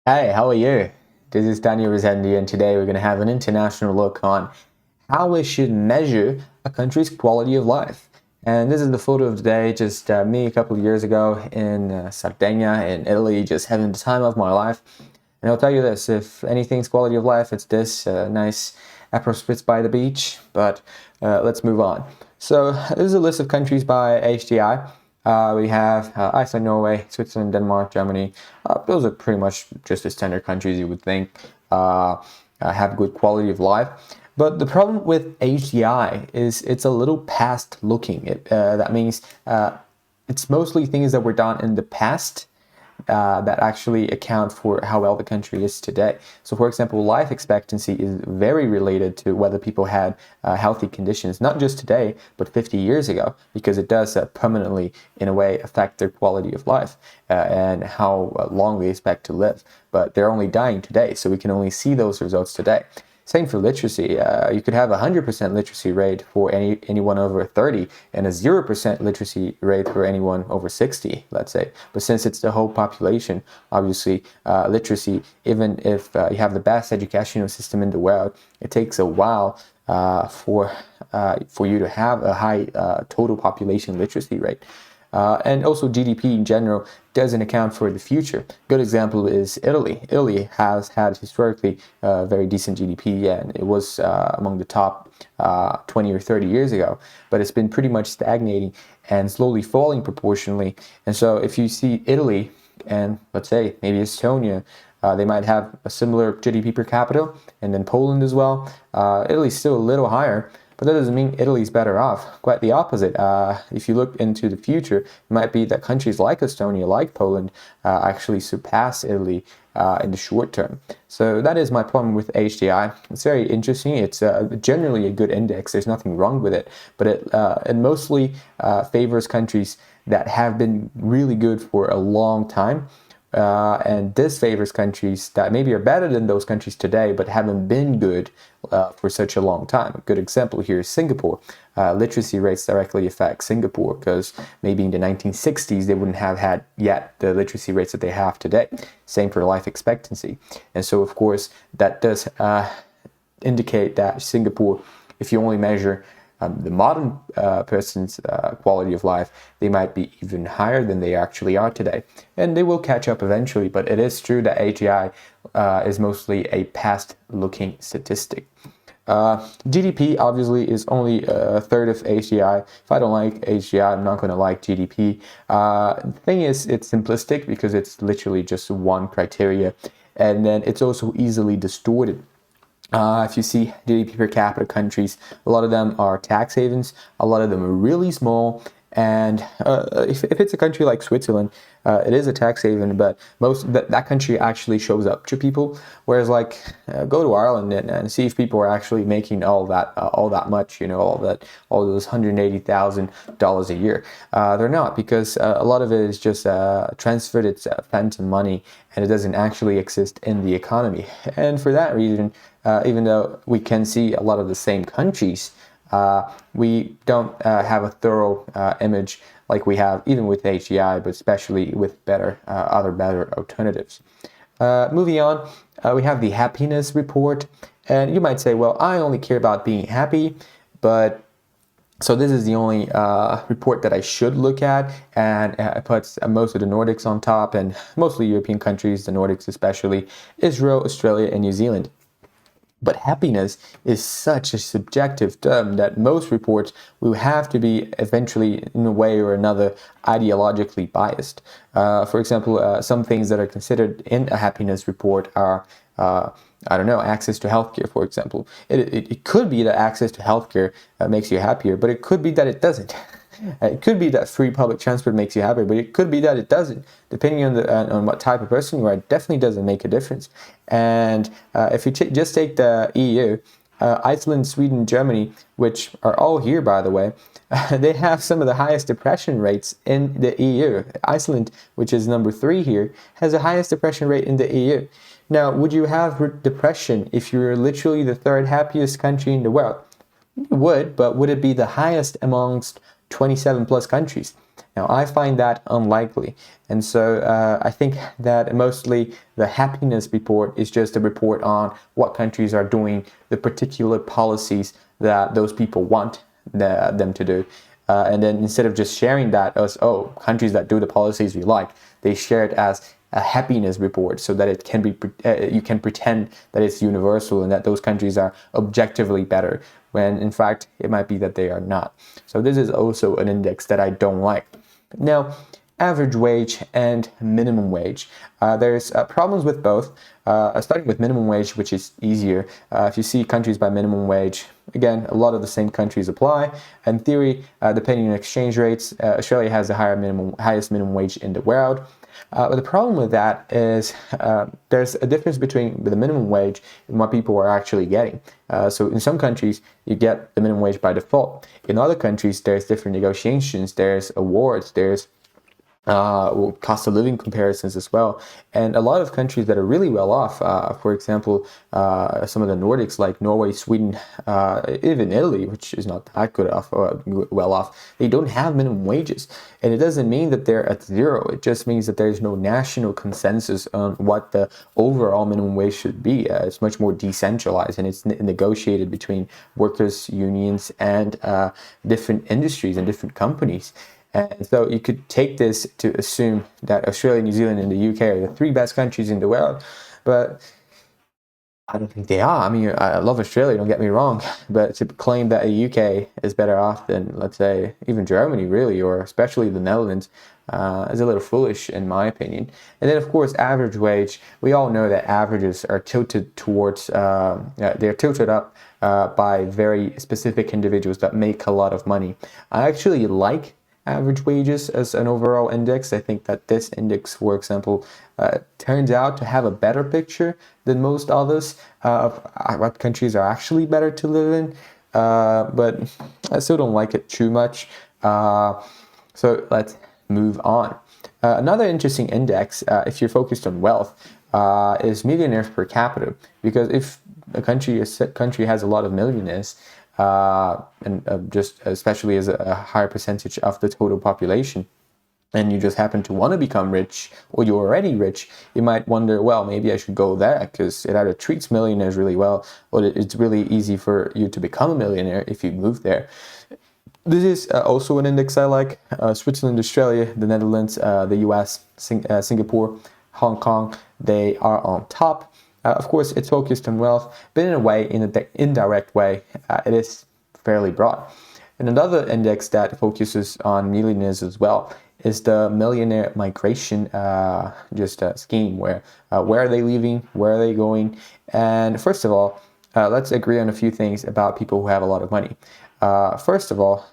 Hey, how are you? This is Daniel Rezendi, and today we're going to have an international look on how we should measure a country's quality of life. And this is the photo of the day, just me a couple of years ago in Sardinia in Italy, just having the time of my life. And I'll tell you this, if anything's quality of life, it's this nice Aperol Spritz by the beach. But let's move on. So this is a list of countries by HDI. We have Iceland, Norway, Switzerland, Denmark, Germany. Those are pretty much just the standard countries you would think have good quality of life. But the problem with HDI is it's a little past looking. That means it's mostly things that were done in the past that actually account for how well the country is today. So, for example, life expectancy is very related to whether people had healthy conditions, not just today, but 50 years ago, because it does permanently, in a way, affect their quality of life and how long they expect to live. But they're only dying today, so we can only see those results today. Same for literacy. You could have a 100% literacy rate for anyone over 30 and a 0% literacy rate for anyone over 60, let's say. But since it's the whole population, obviously, literacy, even if you have the best educational system in the world, it takes a while for you to have a high total population literacy rate. And also GDP in general doesn't account for the future. Good example is Italy. Italy has had historically very decent GDP, and it was among the top 20 or 30 years ago, but it's been pretty much stagnating and slowly falling proportionally. And so if you see Italy and let's say maybe Estonia, they might have a similar GDP per capita, and then Poland as well. Italy's still a little higher, but that doesn't mean Italy's better off. Quite the opposite. If you look into the future, it might be that countries like Estonia, like Poland, actually surpass Italy in the short term. So that is my problem with HDI. It's very interesting. It's generally a good index. There's nothing wrong with it, but it mostly favors countries that have been really good for a long time. And this favors countries that maybe are better than those countries today, but haven't been good for such a long time. A good example here is Singapore. Literacy rates directly affect Singapore because maybe in the 1960s they wouldn't have had yet the literacy rates that they have today. Same for life expectancy. And so, of course, that does indicate that Singapore, if you only measure the modern person's quality of life, they might be even higher than they actually are today. And they will catch up eventually, but it is true that HDI is mostly a past-looking statistic. GDP obviously is only a third of HDI. If I don't like HDI, I'm not going to like GDP. The thing is, it's simplistic because it's literally just one criteria, and then it's also easily distorted. If you see GDP per capita countries, a lot of them are tax havens, a lot of them are really small, and if it's a country like Switzerland, it is a tax haven, but that country actually shows up to people, whereas like go to Ireland and see if people are actually making all that much, all those $180,000 a year. They're not, because a lot of it is just transferred, it's phantom money, and it doesn't actually exist in the economy. And for that reason, even though we can see a lot of the same countries, we don't have a thorough image like we have even with HDI, but especially with other better alternatives. Moving on, we have the happiness report, and you might say, well, I only care about being happy, but so this is the only report that I should look at, and it puts most of the Nordics on top, and mostly European countries, the Nordics especially, Israel, Australia, and New Zealand. But happiness is such a subjective term that most reports will have to be eventually, in a way or another, ideologically biased. For example, some things that are considered in a happiness report are, access to healthcare, for example. It could be that access to healthcare makes you happier, but it could be that it doesn't. It could be that free public transport makes you happier, but it could be that it doesn't. Depending on what type of person you are, it definitely doesn't make a difference. And if you just take the EU, Iceland, Sweden, Germany, which are all here, by the way, they have some of the highest depression rates in the EU. Iceland, which is number 3 here, has the highest depression rate in the EU. Now, would you have depression if you're literally the 3rd happiest country in the world? You would, but would it be the highest amongst 27 plus countries? Now, I find that unlikely. And so I think that mostly the happiness report is just a report on what countries are doing, the particular policies that those people want them to do. And then instead of just sharing that as, oh, countries that do the policies we like, they share it as a happiness report so that it can be you can pretend that it's universal and that those countries are objectively better, when in fact it might be that they are not. So this is also an index that I don't like. Now, average wage and minimum wage. There's problems with both. Starting with minimum wage, which is easier. If you see countries by minimum wage, again, a lot of the same countries apply. In theory, depending on exchange rates, Australia has the highest minimum wage in the world. But the problem with that is there's a difference between the minimum wage and what people are actually getting. So in some countries, you get the minimum wage by default. In other countries, there's different negotiations, there's awards, there's cost of living comparisons as well. And a lot of countries that are really well off, for example, some of the Nordics like Norway, Sweden, even Italy, which is not that good off, well off, they don't have minimum wages. And it doesn't mean that they're at zero. It just means that there's no national consensus on what the overall minimum wage should be. It's much more decentralized, and it's negotiated between workers, unions, and different industries and different companies. And so you could take this to assume that Australia, New Zealand, and the UK are the three best countries in the world, but I don't think they are. I mean, I love Australia, don't get me wrong, but to claim that the UK is better off than, let's say, even Germany, really, or especially the Netherlands, is a little foolish, in my opinion. And then, of course, average wage. We all know that averages are tilted towards, they're tilted up by very specific individuals that make a lot of money. I actually like average wages as an overall index. I think that this index, for example, turns out to have a better picture than most others of what countries are actually better to live in, but I still don't like it too much. So let's move on. Another interesting index, if you're focused on wealth, is millionaires per capita, because if a country has a lot of millionaires, and just especially as a higher percentage of the total population, and you just happen to want to become rich, or you're already rich, you might wonder, well, maybe I should go there because it either treats millionaires really well, or it's really easy for you to become a millionaire if you move there. This is also an index I like. Switzerland, Australia, the Netherlands, the US, Singapore, Hong Kong, they are on top. Of course, it's focused on wealth, but in a way, in an indirect way, it is fairly broad. And another index that focuses on millionaires as well is the millionaire migration scheme, where are they leaving, where are they going? And first of all, let's agree on a few things about people who have a lot of money. First of all,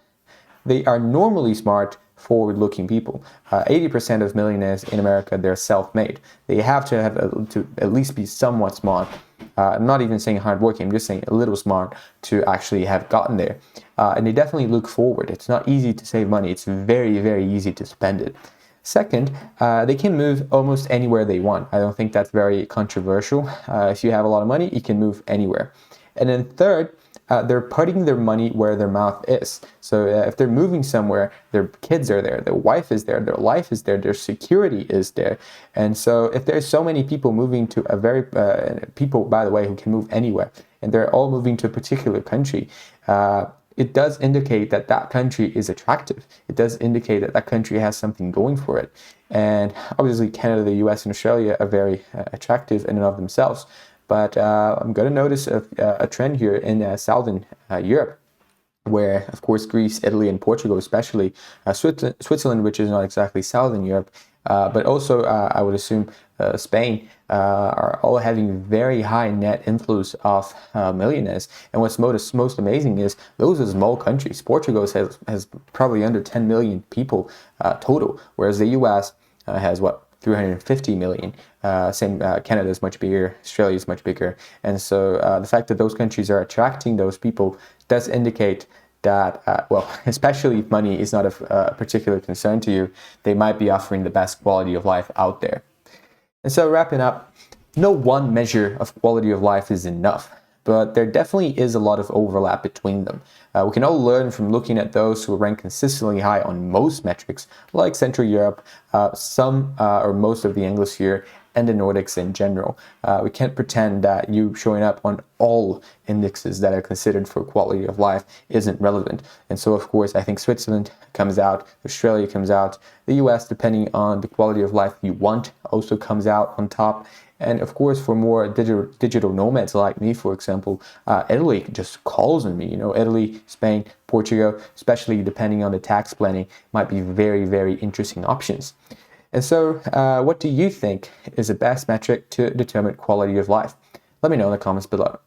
they are normally smart, forward-looking people. 80% of millionaires in America, they're self-made. They have to at least be somewhat smart. I'm not even saying hardworking, I'm just saying a little smart to actually have gotten there. And they definitely look forward. It's not easy to save money. It's very, very easy to spend it. Second, they can move almost anywhere they want. I don't think that's very controversial. If you have a lot of money, you can move anywhere. And then third, they're putting their money where their mouth is. So if they're moving somewhere, their kids are there, their wife is there, their life is there, their security is there. And so if there's so many people moving to people, by the way, who can move anywhere, and they're all moving to a particular country, it does indicate that that country is attractive. It does indicate that that country has something going for it. And obviously Canada, the US, and Australia are very attractive in and of themselves. But I'm going to notice a trend here in Southern Europe, where, of course, Greece, Italy, and Portugal, especially Switzerland, which is not exactly Southern Europe, but also, I would assume, Spain, are all having very high net inflows of millionaires. And what's most amazing is those are small countries. Portugal has probably under 10 million people total, whereas the US has, 350 million. Canada is much bigger, Australia is much bigger. And so the fact that those countries are attracting those people does indicate that, especially if money is not a particular concern to you, they might be offering the best quality of life out there. And so wrapping up, no one measure of quality of life is enough. but there definitely is a lot of overlap between them. We can all learn from looking at those who rank consistently high on most metrics, like Central Europe, some or most of the Anglosphere, and the Nordics in general. We can't pretend that you showing up on all indexes that are considered for quality of life isn't relevant. And so, of course, I think Switzerland comes out, Australia comes out, the US, depending on the quality of life you want, also comes out on top. And of course, for more digital nomads like me, for example, Italy just calls on me. Italy, Spain, Portugal, especially depending on the tax planning, might be very, very interesting options. And so, what do you think is the best metric to determine quality of life? Let me know in the comments below.